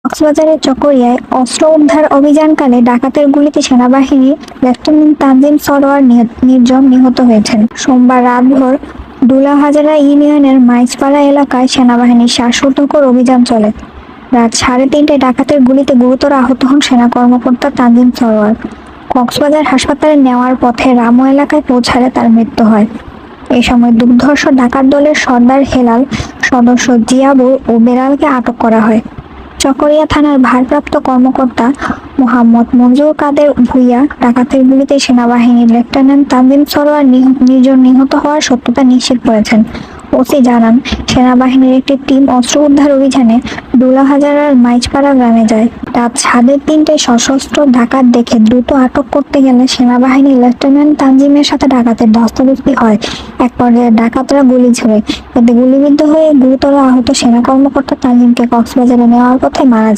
কক্সবাজারের চকরিয়ায় অস্ত্র উদ্ধার অভিযানকালে ডাকাতের গুলিতে সেনাবাহিনীর লেফটেন্যান্ট তানজিম সরোয়ার নিহত হয়েছেন। সোমবার রাতভর ডুলাহাজারা ইউনিয়নের মাইজপাড়া এলাকায় সেনাবাহিনীর শ্বাসরুদ্ধকর অভিযান চলে। রাত 3:30টায় ডাকাতের গুলিতে গুরুতর আহত হন সেনা কর্মকর্তা তানজিম সরোয়ার। কক্সবাজার হাসপাতালে নেওয়ার পথে রামু এলাকায় পৌঁছালে তার মৃত্যু হয়। এ সময় দুর্ধর্ষ ডাকাত দলের সর্দার হেলাল সদস্য জিয়াবুর ও বেলালকে আটক করা হয়। চকরিয়া থানার ভারপ্রাপ্ত কর্মকর্তা মোহাম্মদ মঞ্জুর কাদের ভূঁইয়া ডাকাতের গুলিতে সেনাবাহিনীর লেফটেন্যান্ট তানজিম সরোয়ার নিহত হওয়ার সত্যতা নিশ্চিত করেছেন। ওসি জানান, সেনাবাহিনীর একটি টিম অস্ত্র উদ্ধার অভিযানে ডুলাহাজারার মাইজপাড়া গ্রামে যায়। রাত 3:30টায় সশস্ত্র ডাকাত দেখে দ্রুত আটক করতে গেলে সেনাবাহিনী লেফটেন্যান্ট তানজিমের সাথে ডাকাতের ধস্তাধস্তি হয়। এক পর্যায়ে ডাকাতরা গুলি ছোড়ে, এতে গুলিবিদ্ধ হয়ে গুরুতর আহত সেনা কর্মকর্তা তানজিমকে কক্সবাজারে নেওয়ার পথে মারা